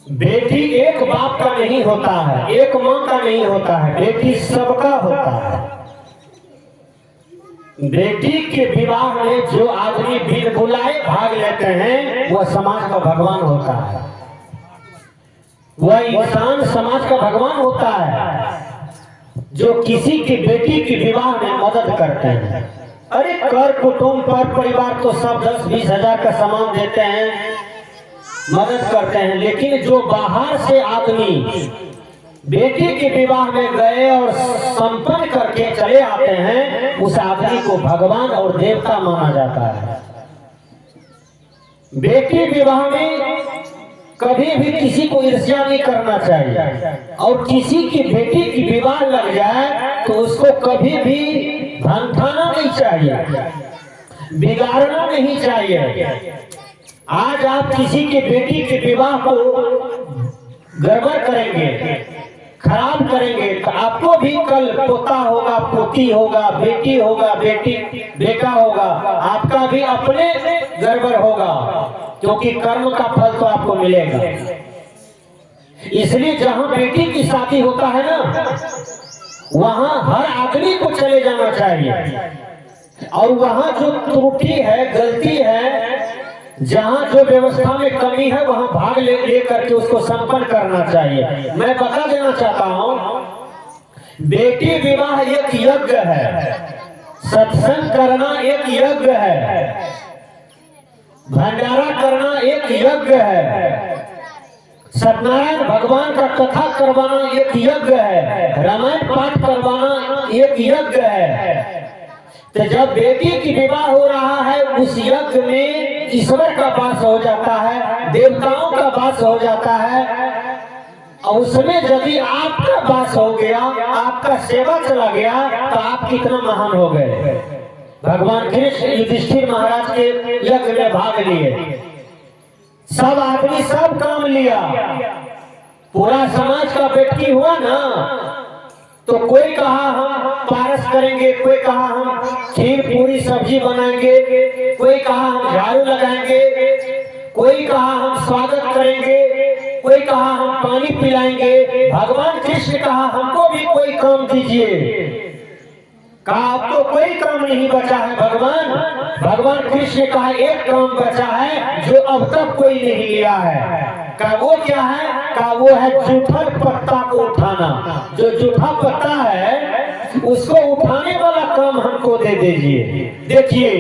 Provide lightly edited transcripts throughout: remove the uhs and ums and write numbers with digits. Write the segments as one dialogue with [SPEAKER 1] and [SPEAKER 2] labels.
[SPEAKER 1] बेटी एक बाप का नहीं होता है, एक माँ का नहीं होता है, बेटी सबका होता है। बेटी के विवाह में जो आदमी बिन बुलाए भाग लेते हैं वह समाज का भगवान होता है, वह इंसान समाज का भगवान होता है जो किसी की बेटी के विवाह में मदद करते हैं। अरे कर कुटुंब पर परिवार तो सब 10-20 हजार का सामान देते हैं, मदद करते हैं, लेकिन जो बाहर से आदमी बेटी के विवाह में गए और संपन्न करके चले आते हैं उस आदमी को भगवान और देवता माना जाता है। बेटी विवाह में कभी भी किसी को ईर्ष्या नहीं करना चाहिए, और किसी की बेटी की विवाह लग जाए तो उसको कभी भी भनकाना नहीं चाहिए, बिगाड़ना नहीं चाहिए। आज आप किसी की बेटी के विवाह को गड़बड़ करेंगे, खराब करेंगे तो आपको भी कल पोता होगा, पोती होगा, बेटी होगा, बेटी बेटा होगा, आपका भी अपने गड़बड़ होगा, क्योंकि कर्म का फल तो आपको मिलेगा। इसलिए जहां बेटी की शादी होता है ना, वहां हर आदमी को चले जाना चाहिए, और वहां जो त्रुटि है, गलती है, जहां जो व्यवस्था में कमी है वहां भाग ले करके उसको संपन्न करना चाहिए। मैं बता देना चाहता हूं, बेटी विवाह एक यज्ञ है, सत्संग करना एक यज्ञ है, भंडारा करना एक यज्ञ है, सत्यनारायण भगवान का कथा करवाना एक यज्ञ है, रामायण पाठ करवाना एक यज्ञ है। तो जब बेटी की विवाह हो रहा है उस यज्ञ में ईश्वर का वास हो जाता है, देवताओं का वास हो जाता है, और उसमें यदि आपका वास हो गया, आपका सेवा चला गया तो आप कितना महान हो गए। भगवान कृष्ण युधिष्ठिर महाराज के यज्ञ में भाग लिए, सब आदमी सब काम लिया, पूरा समाज का व्यक्ति हुआ ना, तो कोई कहा हम पारस करेंगे, कोई कहा हम खीर पूरी सब्जी बनाएंगे, कोई कहा हम झाड़ू लगाएंगे, कोई कहा हम स्वागत करेंगे, कोई कहा हम पानी पिलाएंगे। भगवान कृष्ण कहा हमको भी कोई काम दीजिए, कहा अब तो कोई काम नहीं बचा है भगवान। भगवान कृष्ण ने कहा एक काम बचा है जो अब तक कोई नहीं लिया है। कहा वो क्या है? कहा वो है जूठा पत्ता को उठाना। जो जूठा पत्ता है उसको उठाने वाला काम हमको दे दीजिए। देखिए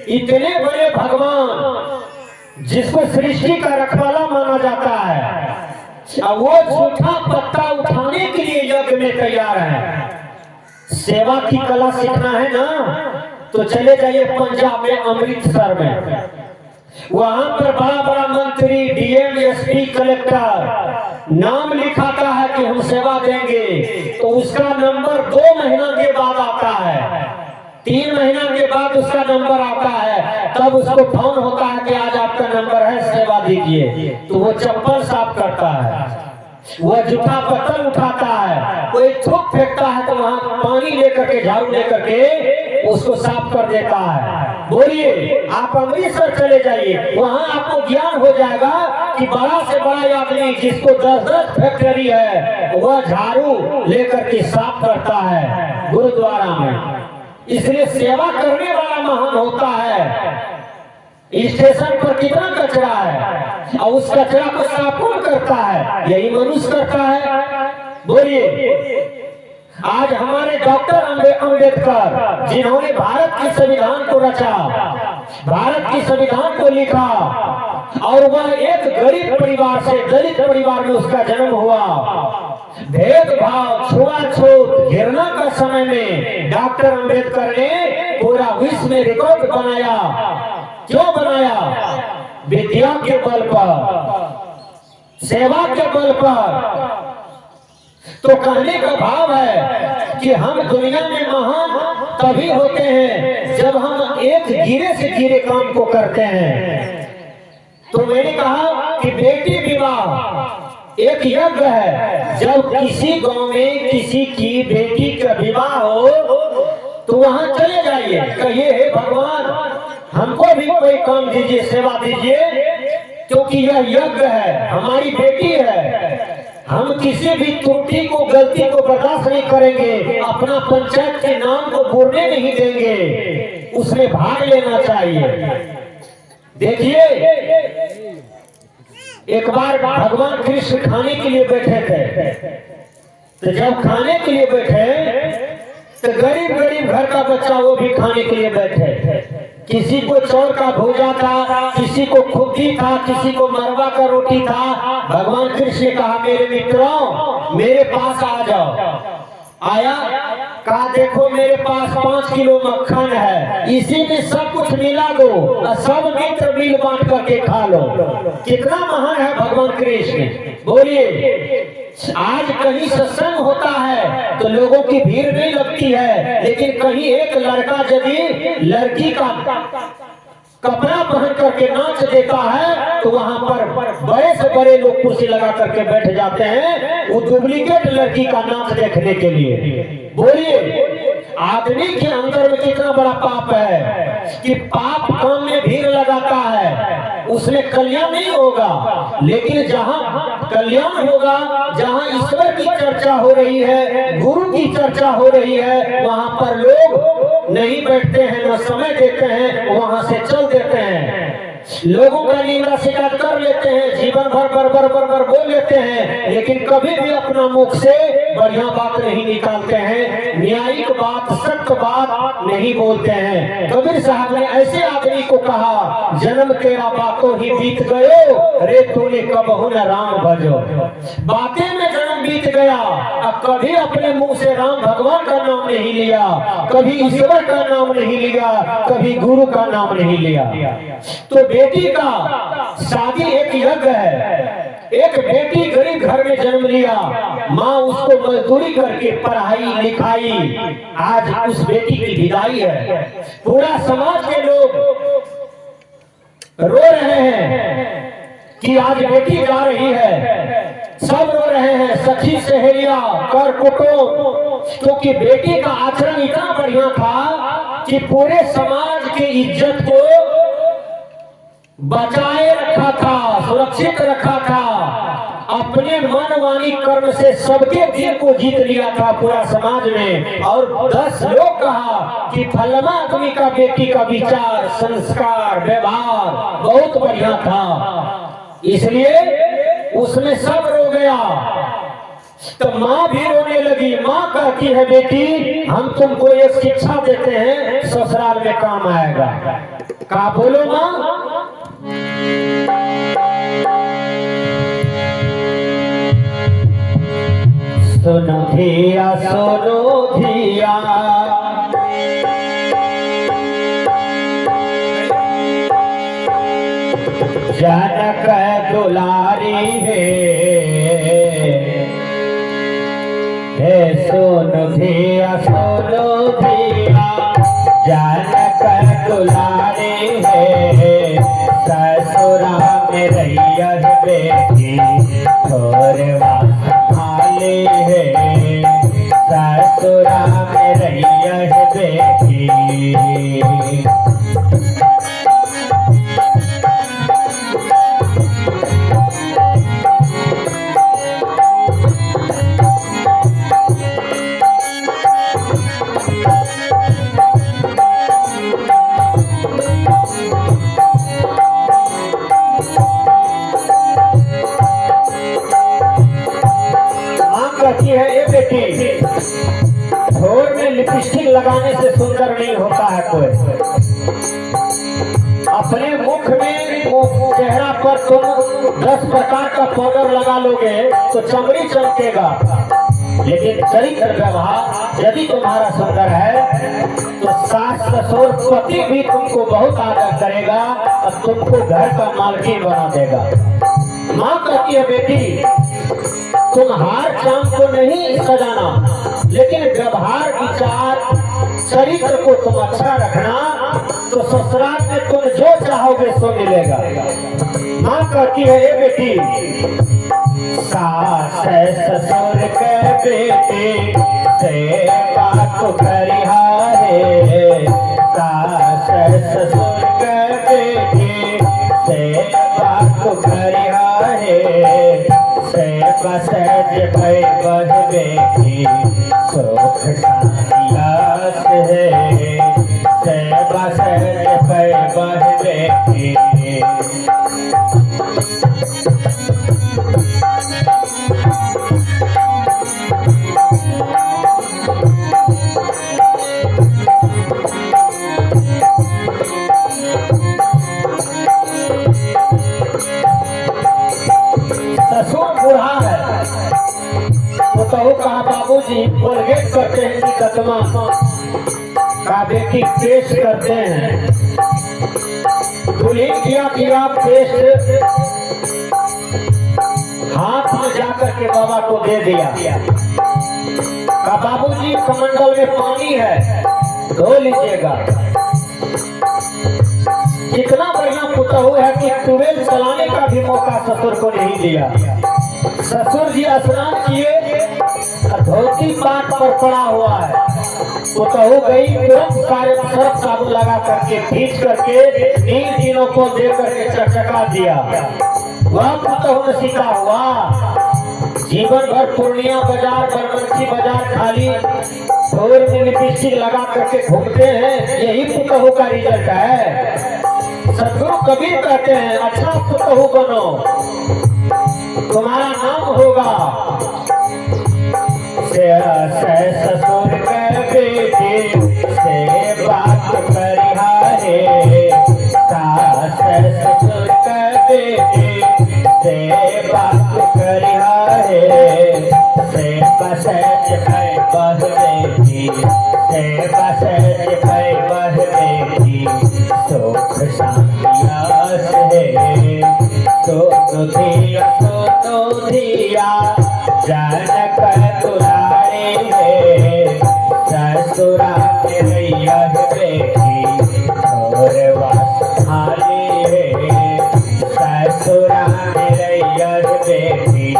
[SPEAKER 1] इतने बड़े भगवान जिसको सृष्टि का रखवाला माना जाता है, वो जूठा पत्ता उठाने के लिए यज्ञ में तैयार है। सेवा की कला सीखना है ना, तो चले जाइए पंजाब में अमृतसर में, वहां पर बड़ा बड़ा मंत्री, डीएम, एसपी, कलेक्टर नाम लिखाता है कि हम सेवा देंगे, तो उसका नंबर 2 महीना के बाद आता है, 3 महीना के बाद उसका नंबर आता है, तब उसको फोन होता है कि आज आपका नंबर है, सेवा दीजिए। तो वो चप्पल साफ करता है, वह जूठा पत्थर उठाता है, कोई थूक फेंकता है तो वहां पानी लेकर के, झाड़ू लेकर के उसको साफ कर देता है। बोलिए आप अमृतसर चले जाइए, वहां आपको ज्ञान हो जाएगा कि बड़ा से बड़ा आदमी जिसको 10-10 फैक्ट्री है वह झाड़ू लेकर के साफ करता है गुरुद्वारा में। इसलिए सेवा करने वाला महान होता है। स्टेशन पर कितना कचरा है और उस कचरा को साफ कौन करता है? यही मनुष्य करता है। बोलिए आज हमारे डॉक्टर अंबेडकर जिन्होंने भारत के संविधान को रचा, भारत के संविधान को लिखा, और वह एक गरीब परिवार से, दलित परिवार में उसका जन्म हुआ। भेदभाव, छुआछूत, घृणा का समय में डॉक्टर अंबेडकर ने पूरा विश्व में रिकॉर्ड बनाया। क्यों बनाया? विद्या के बल पर, सेवा के बल पर। तो कहने का भाव है कि हम दुनिया में महान तभी होते हैं जब हम एक गिरे से गिरे काम को करते हैं। तो मैंने कहा कि बेटी विवाह एक यज्ञ है। जब किसी गांव में किसी की बेटी का विवाह हो तो वहां चले जाइए, कहिए हे भगवान हमको भी कोई काम दीजिए, सेवा दीजिए, क्योंकि यह यज्ञ है, हमारी बेटी है। हम किसी भी त्रुटि को, गलती को बर्दाश्त नहीं करेंगे, अपना पंचायत के नाम को बोलने नहीं देंगे, उसमें भाग लेना चाहिए। देखिए, एक बार भगवान कृष्ण खाने के लिए बैठे थे, तो जब खाने के लिए बैठे तो गरीब गरीब घर का बच्चा वो भी खाने के लिए बैठे। किसी को चौर का भूजा था, किसी को खुद्दी था, किसी को मरवा का रोटी था। भगवान कृष्ण ने कहा, मेरे मित्रों मेरे पास आ जाओ। आया, कहा देखो मेरे पास 5 किलो मक्खन है, इसी में सब कुछ मिला दो और सब मित्र मिल बांट करके खा लो। कितना महान है भगवान कृष्ण। बोलिए, आज कहीं सत्संग होता है तो लोगों की भीड़ नहीं लगती है, लेकिन कहीं एक लड़का यदि लड़की का कपड़ा पहन करके नाच देता है तो वहां पर बड़े से बड़े लोग कुर्सी लगा करके बैठ जाते हैं वो डुप्लीकेट लड़की का नाच देखने के लिए। बोलिए, आदमी के अंदर में कितना बड़ा पाप है कि पाप काम में भीड़ लगाता है, उसमें कल्याण नहीं होगा। लेकिन जहाँ कल्याण होगा, जहाँ ईश्वर की चर्चा हो रही है, गुरु की चर्चा हो रही है, वहाँ पर लोग नहीं बैठते हैं, न समय देते हैं, वहाँ से चल देते हैं। लोगों का निंदा शिकायत कर लेते हैं, जीवन भर बर बोल लेते हैं, लेकिन कभी भी अपना मुख से बढ़िया बात नहीं निकालते हैं, न्यायिक बात, सत्य बात नहीं बोलते हैं। कबीर साहब ने ऐसे आदमी को कहा, जन्म तेरा बातों ही बीत गयो, रे तूने कब हो न राम भजो। बातें में जन्म बीत गया, अब कभी अपने मुंह से राम भगवान का नाम नहीं लिया, कभी ईश्वर का नाम नहीं लिया, कभी गुरु का नाम नहीं लिया। तो बेटी का शादी एक यज्ञ है। एक बेटी गरीब घर में जन्म लिया, माँ उसको मजदूरी करके पढ़ाई लिखाई, आज उस बेटी की विदाई है। पूरा समाज के लोग रो रहे हैं कि आज बेटी जा रही है, सब रो रहे हैं, सखी सहेलियां, कर कुटुंब, क्योंकि बेटी का आचरण इतना बढ़िया था कि पूरे समाज की इज्जत को बचाए रखा था, सुरक्षित रखा था। अपने मन वाणी कर्म से सबके दिल को जीत लिया था पूरा समाज में। और 10 लोग कहा कि फलना आदमी का बेटी का विचार, संस्कार, व्यवहार बहुत बढ़िया था, इसलिए उसमें सब रो गया। तो माँ भी रोने लगी। माँ कहती है, बेटी हम तुमको एक शिक्षा देते हैं, ससुराल में काम आएगा। कहा, बोलो माँ। सुनो धिया, सुनो धिया, जनक दुलारी हे सुन धिया, सुनो धिया, जनक दुलारी है। ससुरा में रैया बेटी थोरवा संभाले है, ससुरा में रैया बेटी। भोर में लिपस्टिक लगाने से सुंदर नहीं होता है कोई। अपने मुख में, चेहरा पर तुम 10 प्रकार का पाउडर लगा लोगे तो चमड़ी चमकेगा, लेकिन चरित्र व्यवहार यदि तुम्हारा सुंदर है तो सास ससुर पति भी तुमको बहुत आदर करेगा और तुमको घर का मालकिन बना देगा। माँ कहती है, बेटी तुम हार चांद को नहीं सजाना, लेकिन व्यवहार, विचार, चरित्र को तुम अच्छा रखना, तो ससुराल में तुम जो चाहोगे सो मिलेगा। माँ कहती है, ए बेटी सास ससुर के बेटे से बात करिहारे, सास ससुर के बेटे से बात से बसज भय बह बेटी सुख सायास है से बसज भय बह बेटी कहा बाबूजी कोलगेट करते हैं मुकदमा का बेटी पेश करते हैं दुल्हन किया पेश हाथ में जाकर के बाबा को दे दिया का बाबूजी कमंडल में पानी है धो लीजिएगा। कितना बढ़िया पुतहू है कि ट्यूबवेल चलाने का भी मौका ससुर को नहीं दिया। ससुर जी स्नान किए धोती पाट पर पड़ा हुआ है पुतहू गई तुरंत सारे सर्फ साबुन लगा करके भींच करके नील तीनों को दे करके चकचका दिया। वह पुतहू ने सीखा हुआ जीवन भर पूर्णिया बाजार बरमंची बाजार खाली शोर में लिपस्टिक लगा करके घूमते हैं, यही पुतहू का रिजल्ट है। सदगुरु कबीर कहते हैं अच्छा पुतहू बनो तुम्हारा नाम होगा ससुर कर बेटे से बात करिहारे सास ससुर कर बेटे से बात करिहारे से बसज भय बह बेटी से बसज भय बह बेटी सुख सायास है सोनो धिया जनक तुलारे है ससुरा रैया बेटी और वाली है ससुरा रैया बेटी।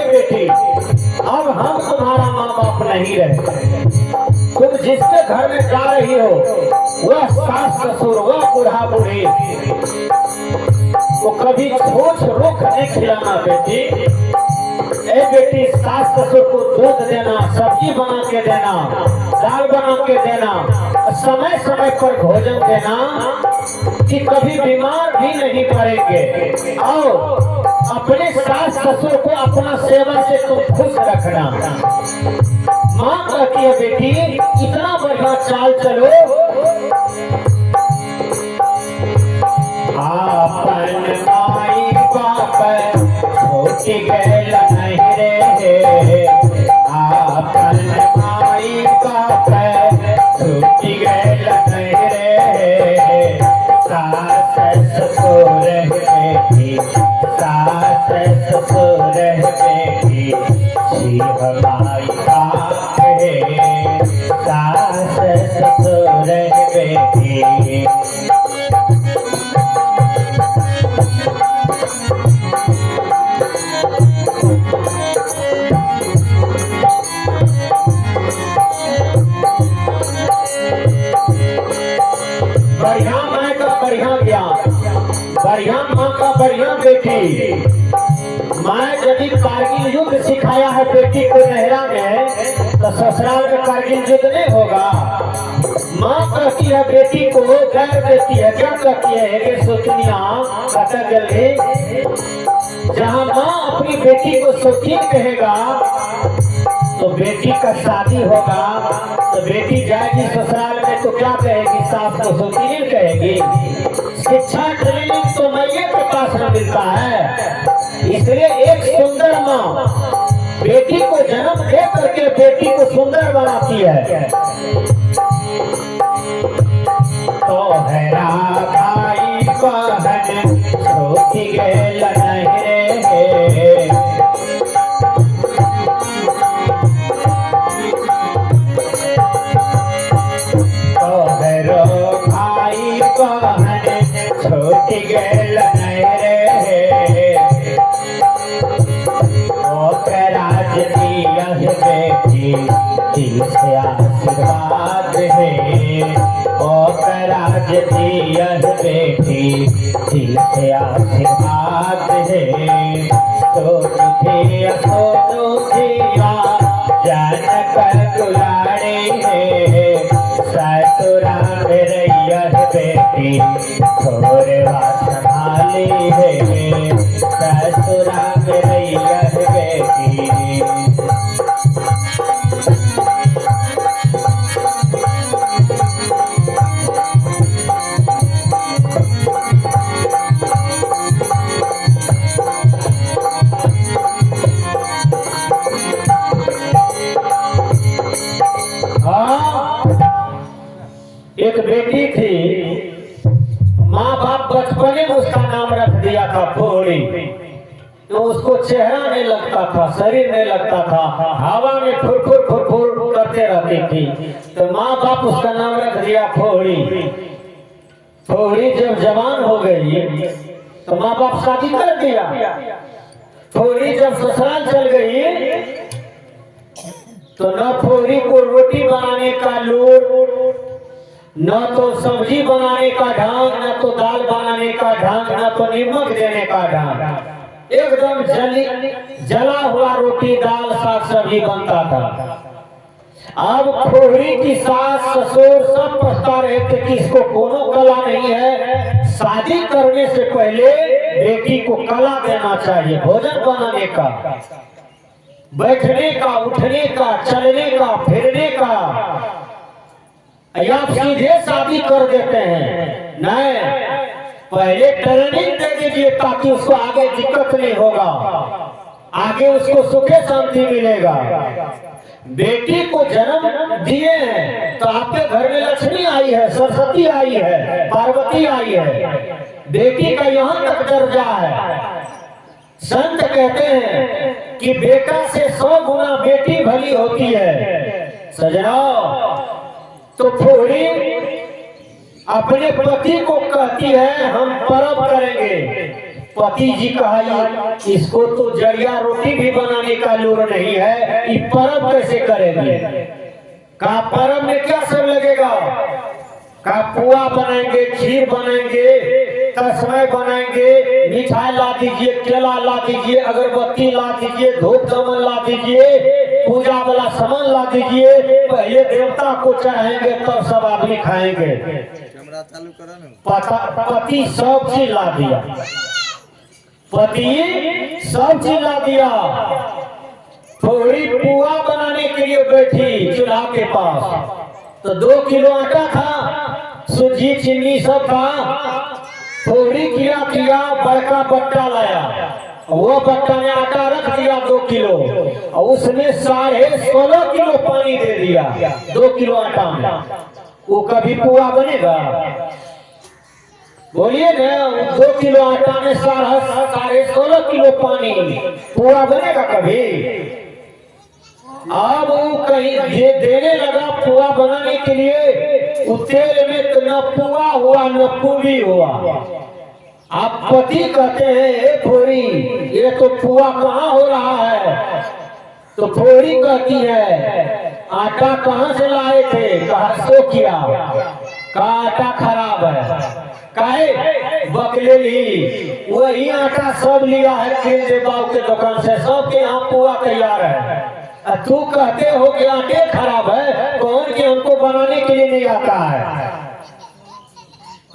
[SPEAKER 1] बेटी अब हम तुम्हारा माँ बाप नहीं रहे, तुम जिसके घर में जा रही हो वह सास ससुर वह बूढ़ा बूढ़ी वो कभी सोच रोक नहीं खिलाना बेटी। ए बेटी सास ससुर को दूध देना सब्जी बना के देना दाल बना के देना समय समय पर भोजन देना कि कभी बीमार भी नहीं पड़ेंगे और अपने सास ससुर को अपना सेवा से तुम खुश रखना। माँ कहती है बेटी इतना बढ़िया चाल चलो आपन माई बाप छोटी गैल नहीं रे आपन माई बाप छोटी गैल नहीं रे सास ससुर बेटी सास ससुर बेटी शिव माई बाप है सास ससुर बेटी। बढ़िया माँ का बढ़िया ज्ञान बढ़िया माँ का बढ़िया बेटी। माँ यदि कारगिल युद्ध सिखाया है बेटी को नहरा में तो ससुराल में कारगिल युद्ध नहीं होगा। माँ कहती है बेटी को प्यार देती है क्या कहती है कि सोचनिया कटा जल्दी जहाँ माँ अपनी बेटी को शौकीन कहेगा तो बेटी का शादी होगा तो बेटी जाएगी ससुराल में तो क्या कहेगी सास को शौकीन कहेगी। शिक्षा ट्रेनिंग तो मैये के पास में मिलता है इसलिए एक सुंदर माँ बेटी को जन्म दे करके बेटी को सुंदर बनाती है। तो हैरा भाई बहन छोटी गेल नहीं रे तो हैरो भाई बहन छोटी गैल नहरे राज दिया है बेटी जिसे आशीर्वाद है राज दिया है बेटी जिसे आशीर्वाद है सोनू थिया जनक दुलारे है ससुरा रैया बेटी थोड़वा संभाली है ससुरा रैया बेटी। एक बेटी थी, माँ बाप बचपने में उसका नाम रख दिया था फोड़ी। तो उसको चेहरा नहीं लगता था, शरीर नहीं लगता था, हवा में फुर फुर करते रहती थी। तो माँ बाप उसका नाम रख दिया फोड़ी। फोड़ी जब जवान हो गई तो माँ बाप शादी कर दिया। फोड़ी जब ससुराल चल गई तो न फोड़ी को रोटी बनाने का लूर, न तो सब्जी बनाने का ढंग, न तो दाल बनाने का ढंग, न तो नमक देने का ढंग। एकदम जला हुआ रोटी दाल साग सब्जी बनता था। अब खोहरी की सास ससुर सब पछता रहे थे कि इसको कोनो कला नहीं है। शादी करने से पहले बेटी को कला देना चाहिए, भोजन बनाने का, बैठने का, उठने का, चलने का, फिरने का। या सीधे शादी कर देते हैं, नहीं, पहले ट्रेनिंग दे दीजिए ताकि उसको आगे दिक्कत नहीं होगा, आगे उसको सुखे शांति मिलेगा। बेटी को जन्म दिए हैं तो आपके घर में लक्ष्मी आई है, सरस्वती आई है, पार्वती आई है। बेटी का यहाँ तक दर्जा है। संत कहते हैं कि बेटा से 100 गुना बेटी भली होती है। सजनाओ, तो फोड़ी अपने पति को कहती है हम पर्व करेंगे। पति जी कहा इसको तो जड़िया रोटी भी बनाने का लूर नहीं है, ये पर्व कैसे करेंगे? कहा पर्व में क्या सब लगेगा? कहा पुआ बनाएंगे, खीर बनाएंगे, तस्मै बनाएंगे, मिठाई ला दीजिए, केला ला दीजिए, अगरबत्ती ला दीजिए, धूप धूमन ला दीजिए, पूजा वाला सामान ला दीजिए। पहले देवता को चढ़ाएंगे तब सब आदमी खाएंगे। पति सब चीज ला दिया, पति सब चीज ला दिया। थोड़ी पुआ बनाने के लिए बैठी चूल्हा के पास तो 2 किलो आटा था, सूजी चीनी सब था। थोड़ी किया बड़का बट्टा लाया, वो बट्टा में आटा रख दिया 2 किलो और उसमें 16.5 किलो पानी दे दिया 2 किलो आटा में। वो कभी पुआ बनेगा? बोलिए ना, 2 किलो आटा में 16.5 किलो पानी, पुआ बनेगा कभी? अब वो कहीं ये देने लगा पुआ बनाने के लिए, तेल में तो न पुआ हुआ न पूरी हुआ। आप पति कहते हैं फोड़ी ये तो पुआ कहाँ हो रहा है? तो फोड़ी कहती है आटा कहाँ से लाए थे? कहा सो किया, कहा आटा खराब है, काहे बकले ली, वही आटा सब लिया है केंद्र बाबू के दुकान से, सबके यहाँ पुआ तैयार है। तू कहते हो कि आटे खराब है, कौन कि हमको बनाने के लिए नहीं आता है?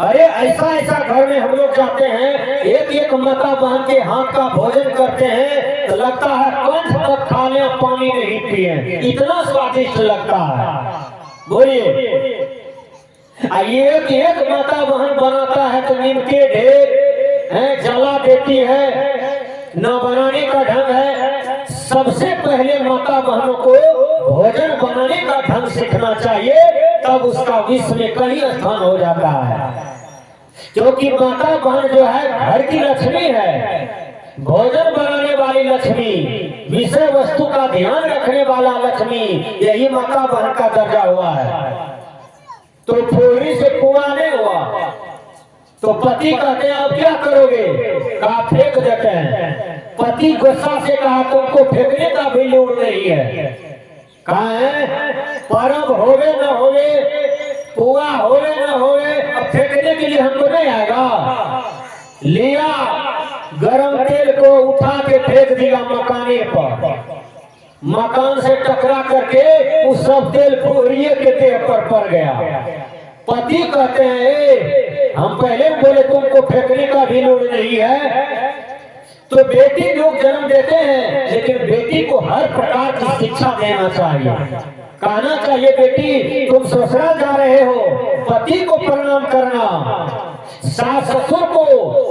[SPEAKER 1] अरे ऐसा घर में हम लोग जाते हैं, एक मता बांध के हाथ का भोजन करते हैं तो लगता है कंठ तक खाने पानी नहीं पिए, इतना स्वादिष्ट लगता है। बोलिए, एक माता बहन बनाता है तो नीम के ढेर है, जला देती है, न बनाने का ढंग है। सबसे पहले माता बहनों को भोजन बनाने का ढंग सीखना चाहिए, तब उसका विश्व में कहीं स्थान हो जाता है। क्योंकि माता बहन जो है घर की लक्ष्मी है, भोजन बनाने वाली लक्ष्मी, विषय वस्तु का ध्यान रखने वाला लक्ष्मी, यही माता बहन का दर्जा हुआ है। तो फोड़ी से पुआ नहीं हुआ, तो पति कहते हैं अब क्या करोगे? कहा फेंक देते हैं। पति गुस्सा से कहा तुमको फेंकने का भी लोड़ नहीं है। कहा है परब होवे न होवे, पुआ होवे न होवे, अब फेंकने के लिए हमको नहीं आएगा। लिया गरम तेल को उठा के फेंक दिया मकाने पर, मकान से टकरा करके उस सब तेल पूरिये के देह पर पड़ गया। पति कहते हैं हम पहले बोले तुमको फेंकने का भी लोड़ नहीं है। तो बेटी लोग जन्म देते हैं, लेकिन बेटी को हर प्रकार की शिक्षा देना चाहिए। कहना चाहिए बेटी तुम ससुराल जा रहे हो, पति को प्रणाम करना, सास ससुर को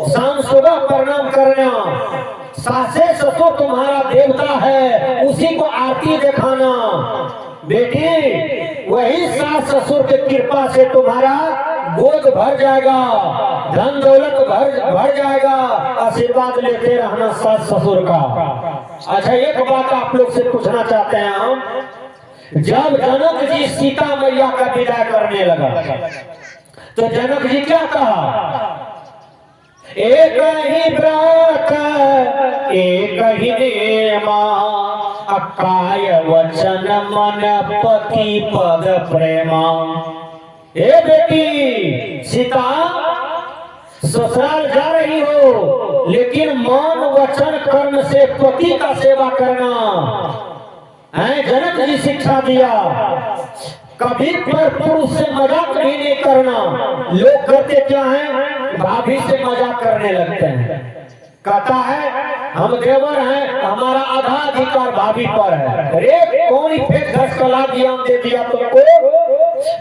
[SPEAKER 1] शाम सुबह प्रणाम करना, सासे ससुर तुम्हारा देवता है, उसी को आरती दिखाना। बेटी वही सास ससुर की कृपा से तुम्हारा गोद भर जाएगा, धन दौलत भर जाएगा। आशीर्वाद लेते रहना सास ससुर का। अच्छा एक बात आप लोग से पूछना चाहते हैं हम, जब जनक जी सीता मैया का विदाई करने लगा तो जनक जी क्या कहा? एक ही व्रत एक ही नेमा, अकाय वचन मन पति पद प्रेमा। ए बेटी सीता ससुराल जा रही हो, लेकिन मन वचन कर्म से पति का सेवा करना है। जनक जी शिक्षा दिया कभी पर पुरुष से मजाक भी नहीं करना। लोग करते क्या है? भाभी से मजाक करने लगते हैं। कहता है हम देवर हैं, हमारा आधा अधिकार भाभी पर है। अरे कौन फेंक घस कला दिया दे दिया तुमको?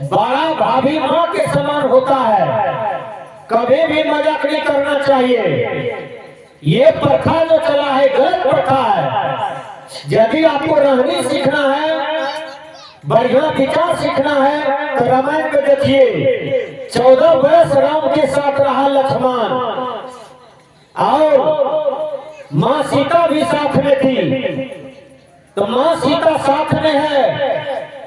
[SPEAKER 1] बड़ा भाभी माँ के समान होता है, कभी भी मजाक नहीं करना चाहिए। ये प्रथा जो चला है गलत प्रथा है। यदि आपको रहनी सीखना है, बढ़िया विचार सीखना है तो रामायण में देखिए 14 वर्ष राम के साथ रहा लक्ष्मण, और माँ सीता भी साथ में थी। तो माँ सीता साथ में है,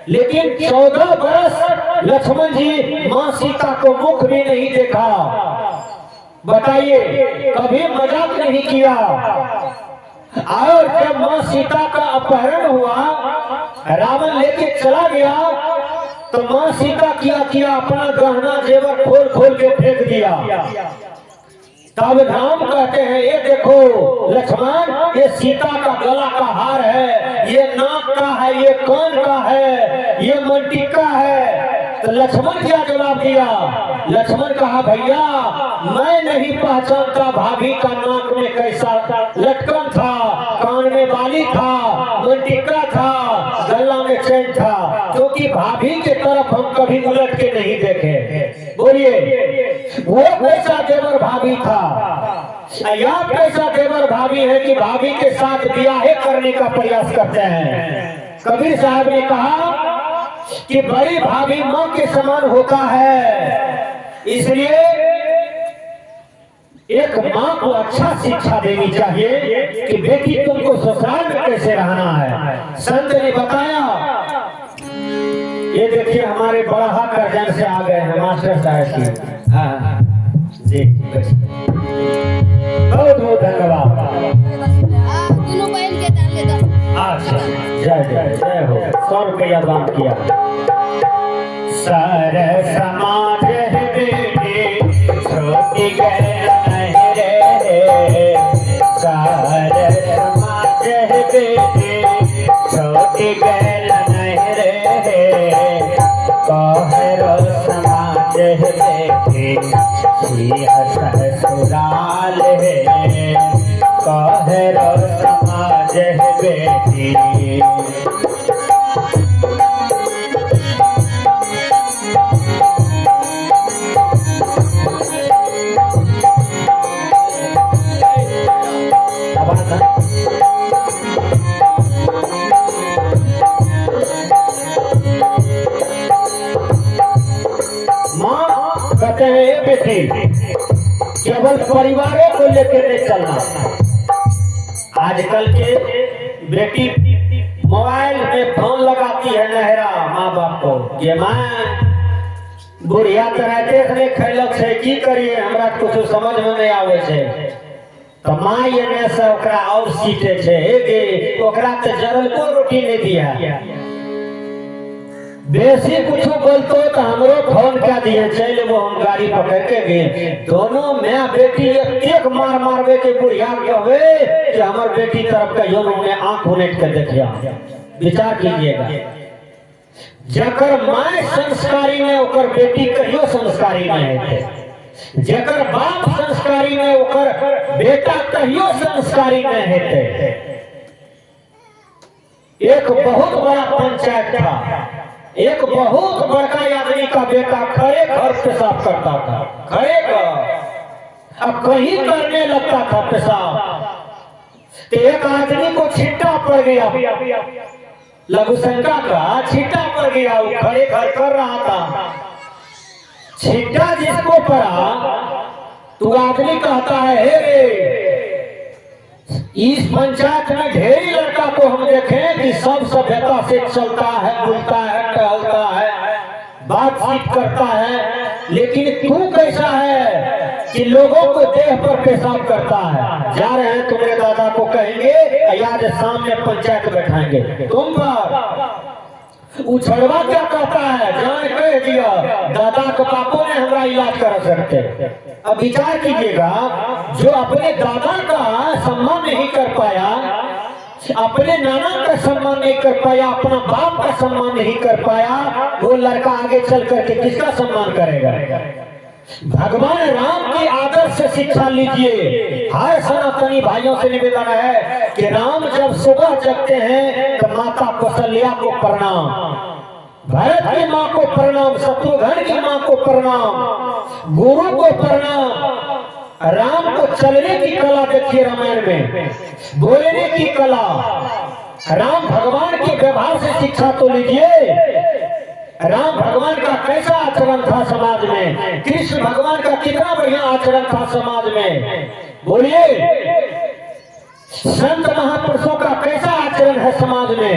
[SPEAKER 1] लेकिन 14 वर्ष लक्ष्मण जी माँ सीता को मुख भी नहीं देखा। बताइए कभी मजाक नहीं किया। और जब माँ सीता का अपहरण हुआ, रावण लेके चला गया, तो माँ सीता किया अपना गहना जेवर खोल खोल के फेंक दिया। तब राम कहते हैं ये देखो लक्ष्मण, ये सीता का गला का हार है, ये नाक का है, ये कान का है, ये मंटिका है। तो लक्ष्मण क्या जवाब दिया? लक्ष्मण कहा भैया मैं नहीं पहचानता भाभी का नाक में कैसा लटकन था, कान में बाली था, मंटिका था, गला में चैन था, क्योंकि भाभी के तरफ हम कभी उलट के नहीं देखे। बोलिए वो कैसा देवर भाभी था, या कैसा देवर भाभी है कि भाभी के साथ ब्याह करने का प्रयास करते हैं। कबीर साहब ने कहा कि बड़ी भाभी माँ के समान होता है, इसलिए एक माँ को अच्छा शिक्षा देनी चाहिए कि बेटी तुमको ससुराल में कैसे रहना है। संत ने बताया, ये देखिए हमारे बड़ा करजन से आ गए हैं मास्टर साहब की। हाँ जी बहुत बहुत धन्यवाद। अच्छा जय जय जय हो। 100 रुपया दान किया। सारे समाज बेटे छोटी गए रे, सारे समाज बेटे छोटी गए रे, कहरो समाज बेटे ससुराल है, कहरो समाज बेटी। कहते हैं बेटी केवल परिवारों को लेकर नहीं चलना। आजकल के बेटी मोबाइल में फोन लगाती है नहरा माँ बाप को, ये माँ बुढ़िया तो रहते नहीं खैलक से की करिए, हमरा कुछ समझ में नहीं आवे छे। तो माँ ये से ओकरा और सीटे छे गे, ओकरा तो जरल को रोटी नहीं दिया। बेसी कुछ बोलतो तो हमरो फोन क्या दिए, चल वो हम गाड़ी पकड़ के गए। दोनों मैं बेटी एक मार मारवे के बुढ़िया के हुए कि हमार बेटी तरफ का यो ने आंख उनेट कर देखिया। विचार कीजिएगा, जकर माय संस्कारी ने ओकर बेटी कहियो संस्कारी नहीं है, जकर बाप संस्कारी ने ओकर बेटा कहियो संस्कारी नहीं है। एक बहुत बड़ा पंचायत था, एक बहुत बड़का आदमी का बेटा खड़े घर पेशाब करता था, खड़े घर अब कहीं करने लगता था पेशाब। तो एक आदमी को छिट्टा पड़ गया, लघु शंका का छिट्टा पड़ गया, वो खड़े घर कर रहा था। छिट्टा जिसको पड़ा तो आदमी कहता है, हे इस पंचायत में ढेरी लड़का को हम देखें कि सब सभ्यता से चलता है, बोलता है, टहलता है, बातचीत करता है, लेकिन तू कैसा है कि लोगों को देह पर पेशाब करता है। जा रहे हैं तुम्हारे दादा को कहेंगे, याद सामने पंचायत बैठाएंगे तुम पर। उछड़वा क्या कहता है, जान कह दिया दादा के बापों ने हमारा इलाज कर सकते। अब विचार कीजिएगा, जो अपने दादा का सम्मान नहीं कर पाया, अपने नाना का सम्मान नहीं कर पाया, अपना बाप का सम्मान नहीं कर पाया, वो लड़का आगे चल करके किसका सम्मान करेगा। भगवान राम की आदर्श से शिक्षा लीजिए। हर सनातनी भाइयों से निवेदन है कि राम जब सुबह जगते हैं तो माता कौशल्या को प्रणाम, भरत की माँ को प्रणाम, शत्रुघ्न की माँ को प्रणाम, गुरु को प्रणाम। राम को चलने की कला देखिए रामायण में, बोलने की कला। राम भगवान के व्यवहार से शिक्षा तो लीजिए। राम भगवान का कैसा आचरण था समाज में, कृष्ण भगवान का कितना बढ़िया आचरण था समाज में, बोलिए। संत महापुरुषों का कैसा आचरण है समाज में।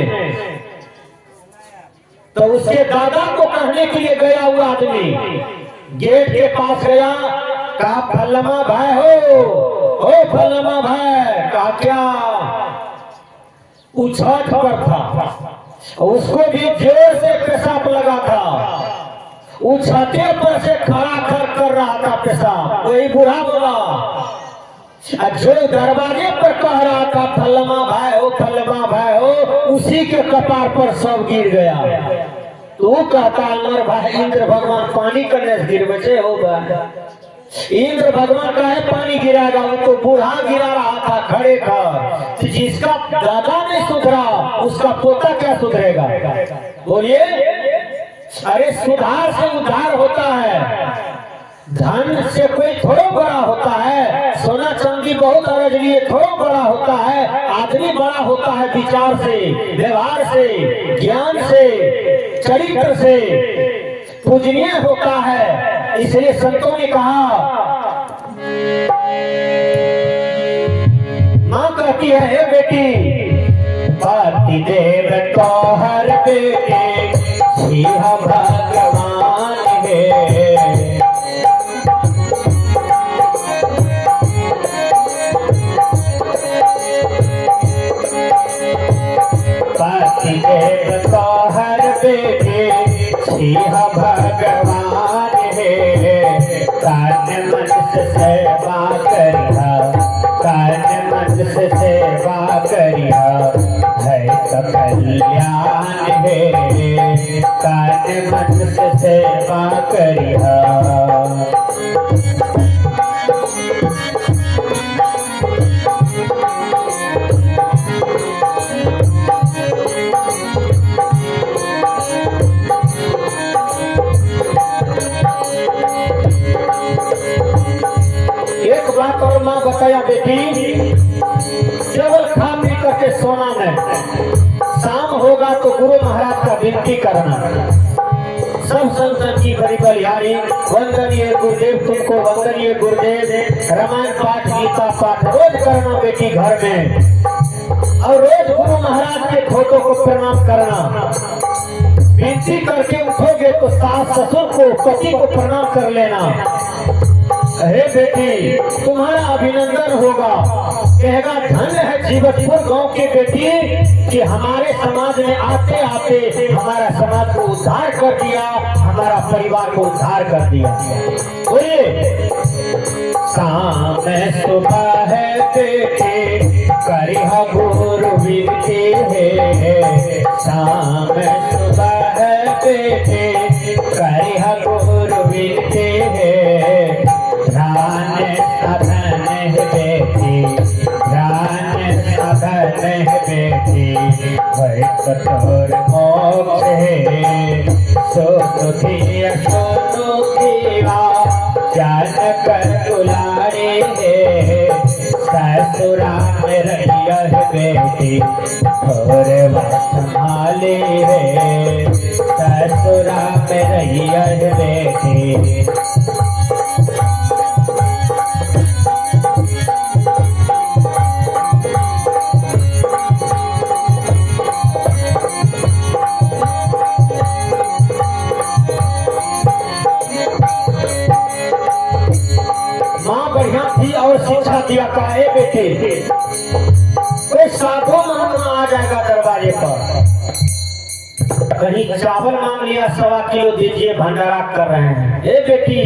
[SPEAKER 1] तो उसके दादा को कहने के लिए गया हुआ आदमी गेट के पास गया, कहा फल्लमा भाई हो फल्लमा भाई, कहा क्या। उछाट पर था, उसको भी जोर से पेशाब लगा था, वो छाते पर से खड़ा कर रहा था पेशाब। वही बूढ़ा बोला, जो दरवाजे पर कह रहा था फल्लमा भाई हो, उसी के कपार पर सब गिर गया। तो वो कहता अमर भाई इंद्र भगवान पानी करने से गिर बचे हो। इंद्र भगवान का है पानी गिराएगा, वो तो बूढ़ा गिरा रहा था खड़े कर। तो जिसका दादा नहीं सुधरा उसका पोता क्या सुधरेगा, बोलिए। अरे सुधार से उद्धार होता है, धन से कोई थोड़ा बड़ा होता है, सोना चांदी बहुत अरज लिए थोड़ा बड़ा होता है। आदमी बड़ा होता है विचार से, व्यवहार से, ज्ञान से, चरित्र से, पूजनीय होता है। इसलिए संतों ने कहा, माँ कहती है, हे बेटी, पति देव तो हर बेटे सिंह भगवान है। पति देव तो हर बेटे सिंह भगवान है। कान मन से सेवा करिया, कान मन से सेवा करिया, है तो कल्याण है। कान मन से सेवा करिया। और माँ बताया, बेटी केवल खा पी करके सोना नहीं, शाम होगा तो गुरु महाराज का विनती करना। सब संतन की बड़ी बलिहारी, वंदनीय गुरुदेव तुमको, वंदनीय गुरुदेव। रामायण पाठ, गीता पाठ रोज करना बेटी घर में, और रोज गुरु महाराज के फोटो को प्रणाम करना। विनती करके उठोगे तो सास ससुर को पति को प्रणाम कर लेना। अरे बेटी तुम्हारा अभिनंदन होगा, कहेगा धन्य है जीवतपुर गांव की बेटी कि हमारे समाज में आते आते हमारा समाज को उद्धार कर दिया, हमारा परिवार को उद्धार कर दिया। बोलिए शाम सुबह है बेटी करिहा गुरु विनती है, शाम सुबह है बेटी करिहा गुरु विनती है, ध्यान साधन है बेटी, ध्यान साधन है बेटी, भय कठोर मोक्ष है, सोनो खीवा जान कर दुलारे है, ससुरा में रहिया है बेटी और संभाले है, ससुरा में रहिया है बेटी। और शिक्षा दिया काहे बेटे, कोई साधु महात्मा आ जाएगा दरवाजे पर, कहीं चावल मांग लिया 1.25 किलो दीजिए भंडारा कर रहे हैं, ए बेटी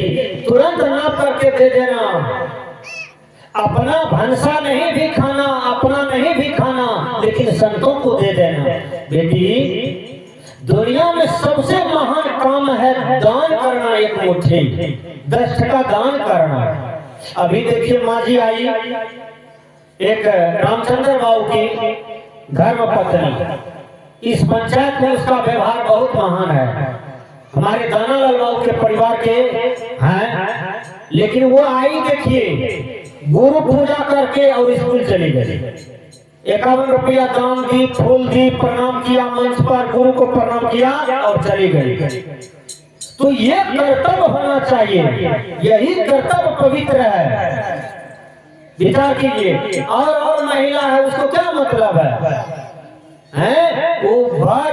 [SPEAKER 1] तुरंत नाप करके दे देना, अपना भंसा नहीं भी खाना, अपना नहीं भी खाना, लेकिन संतों को दे देना। बेटी दुनिया में सबसे महान काम है दान करना, एक मुट्ठी 10 टका दान करना। अभी देखिए माँ जी आई, एक रामचंद्र बाबू की धर्म पत्नी, इस पंचायत में उसका व्यवहार बहुत महान है, हमारे दानालाल बाबू के परिवार के हैं, लेकिन वो आई देखिए गुरु पूजा करके और स्कूल चली गई, 51 रुपया दान दी, फूल दी, प्रणाम किया, मंच पर गुरु को प्रणाम किया और चली गई। तो ये कर्तव्य होना चाहिए, यही कर्तव्य पवित्र है। विचार कीजिए, और महिला है उसको क्या मतलब है? वो भर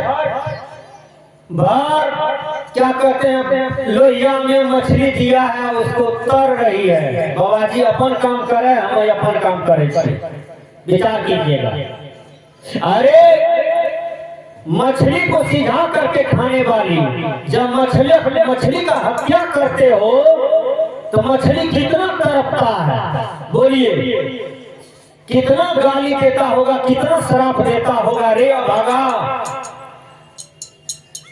[SPEAKER 1] क्या कहते हैं, लोहिया में मछली दिया है उसको तर रही है, बाबा जी अपन काम करे, हम अपन काम करे। विचार कीजिएगा, अरे मछली को सिझा करके खाने वाली, जब मछली का हत्या करते हो तो मछली कितना तड़पता है, बोलिए कितना गाली देता होगा, कितना श्राप देता होगा, रे अभागा।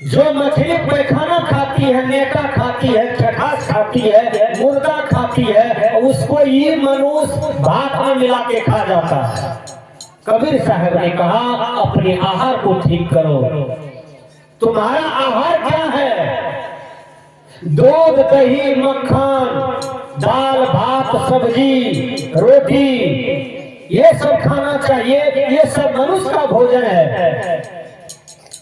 [SPEAKER 1] जो मछली पैखाना खाती है, नेटा खाती है, खटास खाती है, मुर्गा खाती है, उसको ये मनुष्य भात में मिला के खा जाता है। कबीर साहब ने कहा अपने आहार को ठीक करो। तुम्हारा आहार क्या है? दूध, दही, मक्खन, दाल, भात, सब्जी, रोटी, ये सब खाना चाहिए, ये सब मनुष्य का भोजन है।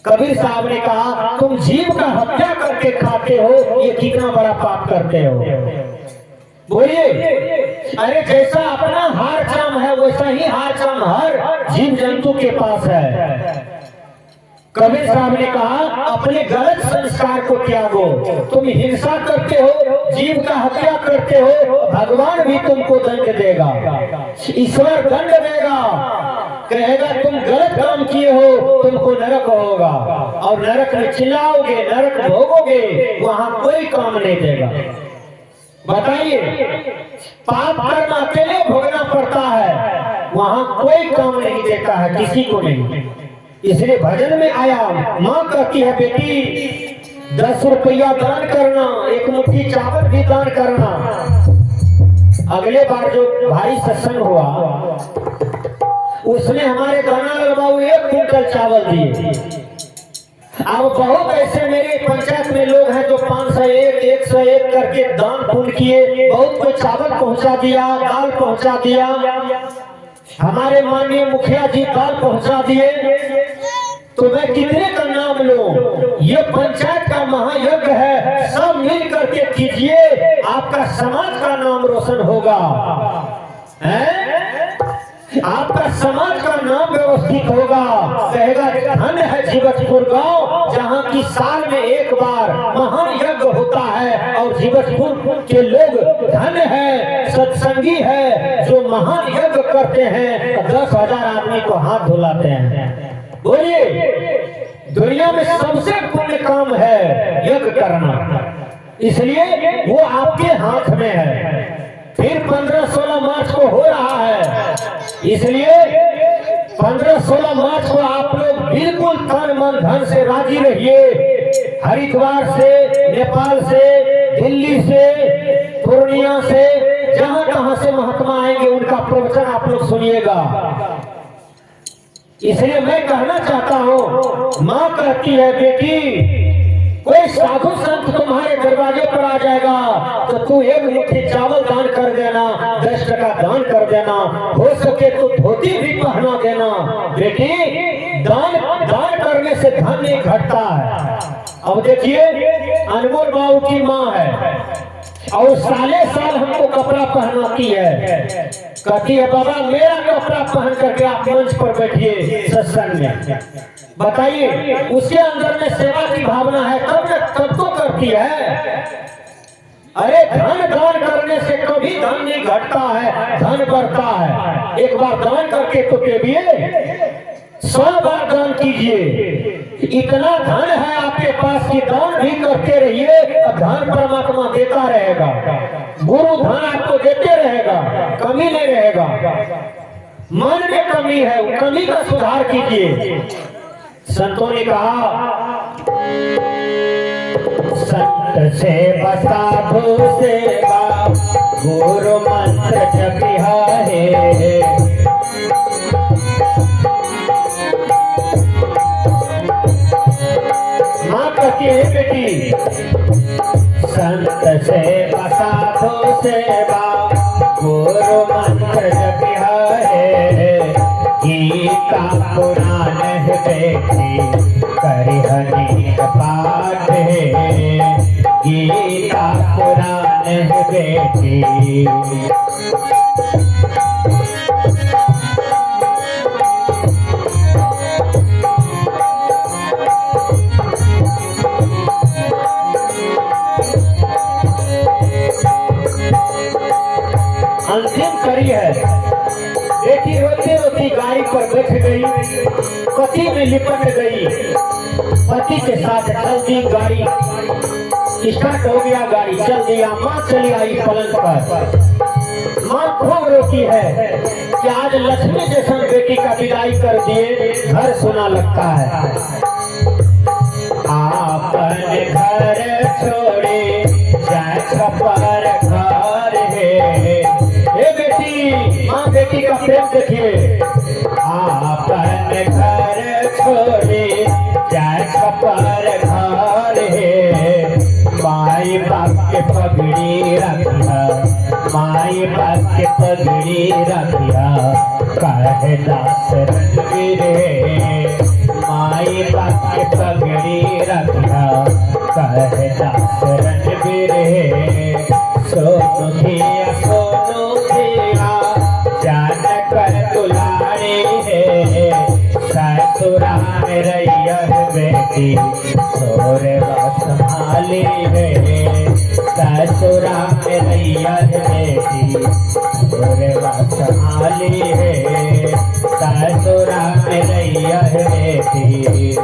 [SPEAKER 1] कबीर साहब ने कहा तुम जीव का हत्या करके खाते हो, ये कितना बड़ा पाप करते हो। बोलिए, अरे जैसा अपना हार चाम है वैसा ही हार चाम हर जीव जंतु के पास है। कबीर साहब ने कहा अपने गलत संस्कार को त्यागो। तुम हिंसा करते हो, जीव का हत्या करते हो, भगवान भी तुमको दंड देगा, ईश्वर दंड देगा, कहेगा तुम गलत काम किए हो, तुमको नरक होगा और नरक में चिल्लाओगे, नरक भोगोगे, वहां कोई काम नहीं देगा। बताइए, पाप कर्म अकेले भोगना पड़ता है, वहां कोई काम नहीं देता है, किसी को नहीं। इसलिए भजन में आया, माँ कहती है बेटी 10 रुपया दान करना, एक मुट्ठी चावल भी दान करना। अगले बार जो भाई सत्संग हुआ उसने हमारे दानालाल बाबू 1 क्विंटल चावल दिए। अब बहुत ऐसे मेरे पंचायत में लोग हैं जो 501, 101 करके दान पुण्य किए, बहुत को चावल पहुंचा दिया, दाल पहुंचा दिया, हमारे माननीय मुखिया जी दाल पहुंचा दिए। तो मैं कितने का नाम लूं? ये पंचायत का महायज्ञ है, सब मिल करके कीजिए, आपका समाज का नाम रोशन होगा, आपका समाज का नाम जो स्थित होगा कहेगा धन है जीवतपुर गांव, जहां की साल में एक बार महान यज्ञ होता है और जीवतपुर के लोग धन है, सत्संगी है, जो महान यज्ञ करते हैं। 10,000 आदमी को हाथ धुलाते हैं। बोलिए, दुनिया में सबसे पुण्य काम है यज्ञ करना, इसलिए वो आपके हाथ में है। फिर 15-16 मार्च को हो रहा है, इसलिए 15-16 मार्च को आप लोग बिल्कुल तन मन धन से राजी रहिए। हरिद्वार से, नेपाल से, दिल्ली से, पूर्णिया से, जहां कहां से महात्मा आएंगे उनका प्रवचन आप लोग सुनिएगा। इसलिए मैं कहना चाहता हूं, माँ कहती है बेटी कोई साधु संत तुम्हारे दरवाजे पर आ जाएगा तो तू एक मुट्ठी चावल दान कर देना, 10 टका दान कर देना, हो सके तो धोती भी पहना देना। बेटी, दान करने से धन नहीं घटता है। अब देखिए, अनमोल बाबू की माँ है और साले साल हमको कपड़ा पहनाती है, कहती है बाबा मेरा कपड़ा पहन करके आप मंच पर बैठिए सत्संग में। बताइए, उसके अंदर में सेवा की भावना है तब तो करती है। अरे धन दान करने से कभी धन नहीं घटता है, धन बढ़ता है। एक बार दान करके तो केबिए, 100 बार दान कीजिए। इतना धन है आपके पास कि दान भी करते रहिए, धन परमात्मा देता रहेगा, गुरु धन आपको देते रहेगा, कमी नहीं रहेगा। मन में कमी है, कमी का सुधार कीजिए। संतों ने कहा, संत सेवा साधु सेवा गुरु मंत्र जपिहा है। माँ कहती है बेटी, संत सेवा साधु सेवा गुरु मंत्र जपिहा है। गीता पुराण है बेटी करिहनी पाठ है। गीता पुराण है बेटी। अंतिम कड़ी है। बेटी रोती रोती गाड़ी पर बैठ गई, पति में लिपट गई, पति के साथ चल दी गाड़ी, स्टार्ट हो गया, गाड़ी चल दिया। माँ चली आई पलंग पर, माँ खूब रोती है कि आज लक्ष्मी जैसा बेटी का विदाई कर दिए, घर सुना लगता है। आपन घर छोड़े जाए छपर घर है। बेटी, माँ बेटी का प्रेम देखिए। आपन घर छोड़े जाए छपर घर है। माई बाप के पगड़ी रखिया, माई बाप के पगड़ी रखिया, कहे दास रणवीर है। माई बाप के पगड़ी रखिया, कहे दास रणवीर है। सोनू धिया सोनू धिया जान कर दुलारे है। ससुरा में रैया बेटी सोरे संभाली है। ससुरा में रैया बेटी सोरे संभाली है। ससुरा में रैया बेटी।